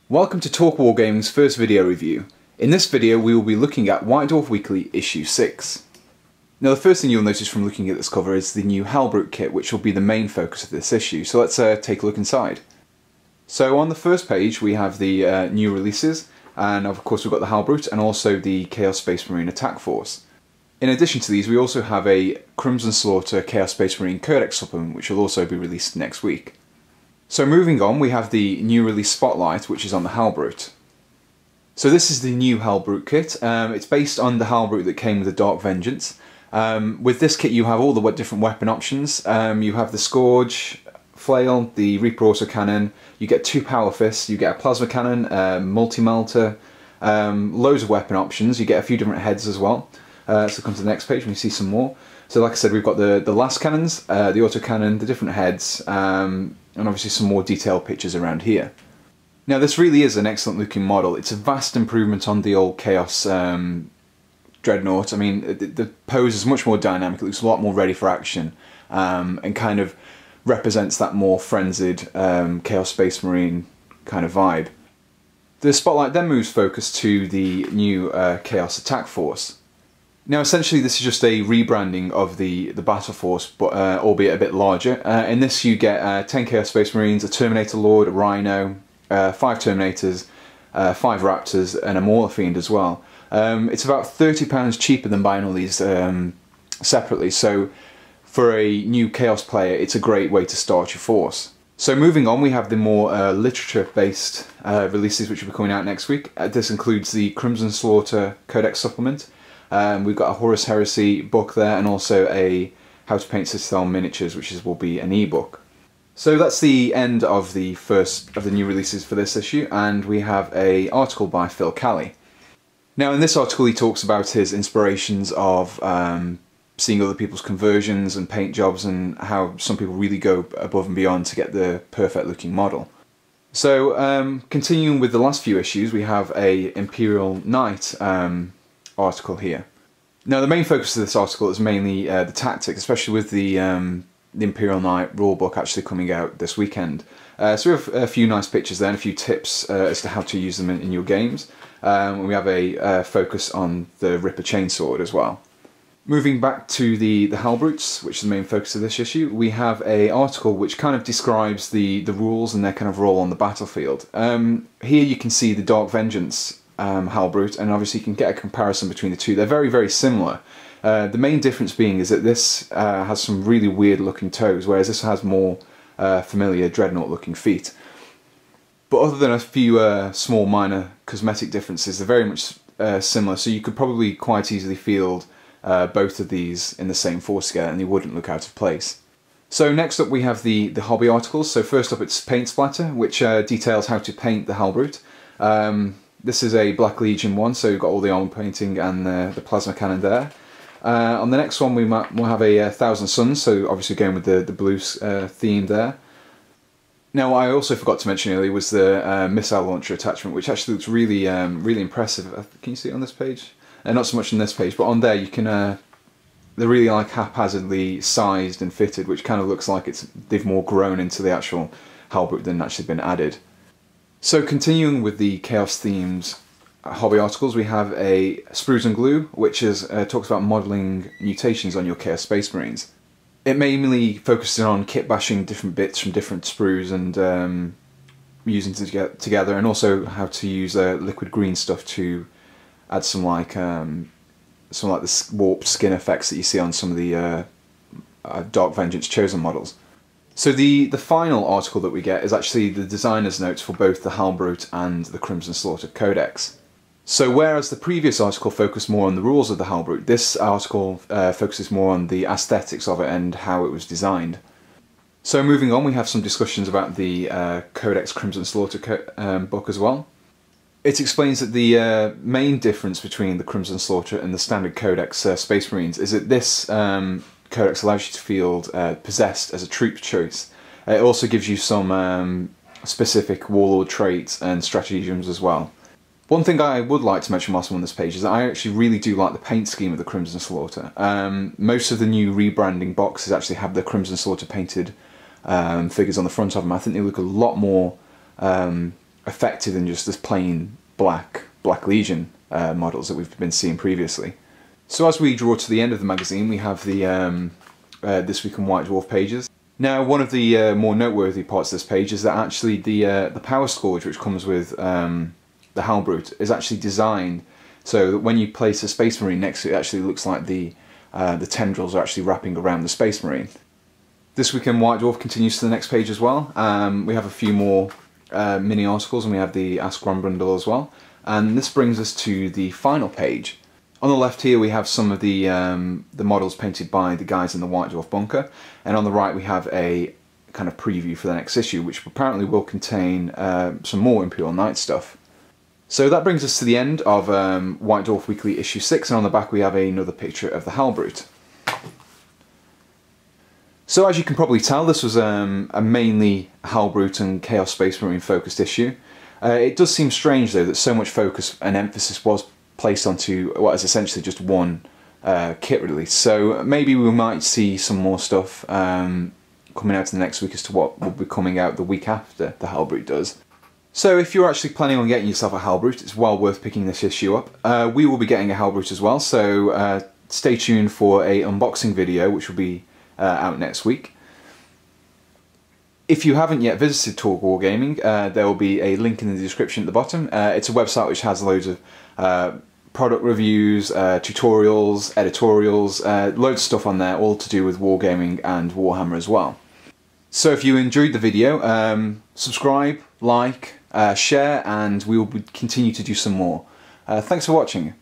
Welcome to Talk Wargaming's first video review. In this video we will be looking at White Dwarf Weekly issue 6. Now the first thing you'll notice from looking at this cover is the new Hellbrute kit, which will be the main focus of this issue, so let's take a look inside. So on the first page we have the new releases, and of course we've got the Hellbrute and also the Chaos Space Marine Attack Force. In addition to these we also have a Crimson Slaughter Chaos Space Marine Codex supplement, which will also be released next week. So moving on, we have the new release Spotlight, which is on the Hellbrute. So this is the new Hellbrute kit. It's based on the Hellbrute that came with the Dark Vengeance. With this kit you have all the different weapon options. You have the Scourge, Flail, the Reaper Autocannon, you get 2 Power Fists, you get a Plasma Cannon, Multi-Melter, loads of weapon options, you get a few different heads as well. So come to the next page and we see some more. So like I said, we've got the last cannons, the autocannon, the different heads, and obviously some more detailed pictures around here. Now this really is an excellent looking model. It's a vast improvement on the old Chaos Dreadnought. I mean, the pose is much more dynamic, it looks a lot more ready for action, and kind of represents that more frenzied Chaos Space Marine kind of vibe. The Spotlight then moves focus to the new Chaos Attack Force. Now essentially this is just a rebranding of the Battle Force, but albeit a bit larger. In this you get 10 Chaos Space Marines, a Terminator Lord, a Rhino, 5 Terminators, 5 Raptors and a Mauler Fiend as well. It's about £30 cheaper than buying all these separately, so for a new Chaos player it's a great way to start your force. So moving on, we have the more literature-based releases which will be coming out next week. This includes the Crimson Slaughter Codex supplement. We've got a Horus Heresy book there, and also a How to Paint Citadel Miniatures, which will be an ebook. So that's the end of the first of the new releases for this issue, and we have an article by Phil Calley. Now in this article he talks about his inspirations of seeing other people's conversions and paint jobs, and how some people really go above and beyond to get the perfect looking model. So continuing with the last few issues, we have a Imperial Knight article here. Now the main focus of this article is mainly the tactics, especially with the Imperial Knight rulebook actually coming out this weekend. So we have a few nice pictures there and a few tips as to how to use them in your games. We have a focus on the Ripper Chainsword as well. Moving back to the Hellbrutes, which is the main focus of this issue, we have an article which kind of describes the rules and their kind of role on the battlefield. Here you can see the Dark Vengeance Hellbrute, and obviously you can get a comparison between the two. They're very, very similar. The main difference being is that this has some really weird looking toes, whereas this has more familiar Dreadnought looking feet. But other than a few small minor cosmetic differences, they're very much similar, so you could probably quite easily field both of these in the same force scale and they wouldn't look out of place. So next up we have the hobby articles. So first up it's Paint Splatter, which details how to paint the Hellbrute. This is a Black Legion one, so you've got all the armor painting and the plasma cannon there. On the next one we'll have a Thousand Suns, so obviously going with the blue theme there. Now what I also forgot to mention earlier was the missile launcher attachment, which actually looks really really impressive. Can you see it on this page? Not so much on this page, but on there you can. They're really like haphazardly sized and fitted, which kind of looks like they've more grown into the actual Hellbrute than actually been added. So continuing with the Chaos themes hobby articles, we have a Sprues and Glue, which talks about modelling mutations on your Chaos Space Marines. It mainly focuses on kit bashing different bits from different sprues and using them together, and also how to use liquid green stuff to add some like the warped skin effects that you see on some of the Dark Vengeance Chosen models. So the final article that we get is actually the designer's notes for both the Hellbrute and the Crimson Slaughter Codex. So whereas the previous article focused more on the rules of the Hellbrute, this article focuses more on the aesthetics of it and how it was designed. So moving on, we have some discussions about the Codex Crimson Slaughter book as well. It explains that the main difference between the Crimson Slaughter and the standard Codex Space Marines is that this Codex allows you to field Possessed as a troop choice. It also gives you some specific warlord traits and stratagems as well. One thing I would like to mention whilst I'm on this page is that I actually really do like the paint scheme of the Crimson Slaughter. Most of the new rebranding boxes actually have the Crimson Slaughter painted figures on the front of them. I think they look a lot more effective than just this plain Black Legion models that we've been seeing previously. So as we draw to the end of the magazine, we have the This Week in White Dwarf pages. Now, one of the more noteworthy parts of this page is that actually the power scourge, which comes with the Hellbrute, is actually designed so that when you place a Space Marine next to it, it actually looks like the tendrils are actually wrapping around the Space Marine. This Week in White Dwarf continues to the next page as well. We have a few more mini articles, and we have the Ask Ron bundle as well. And this brings us to the final page. On the left here we have some of the models painted by the guys in the White Dwarf bunker, and on the right we have a kind of preview for the next issue, which apparently will contain some more Imperial Knights stuff. So that brings us to the end of White Dwarf Weekly issue 6, and on the back we have another picture of the Hellbrute. So as you can probably tell, this was a mainly Hellbrute and Chaos Space Marine focused issue. It does seem strange though that so much focus and emphasis was placed onto what is essentially just one kit release. So maybe we might see some more stuff coming out in the next week as to what will be coming out the week after the Hellbrute does. So if you're actually planning on getting yourself a Hellbrute, it's well worth picking this issue up. We will be getting a Hellbrute as well, so stay tuned for a unboxing video which will be out next week. If you haven't yet visited Talk Wargaming, there will be a link in the description at the bottom. It's a website which has loads of product reviews, tutorials, editorials, loads of stuff on there, all to do with wargaming and Warhammer as well. So if you enjoyed the video, subscribe, like, share, and we will continue to do some more. Thanks for watching.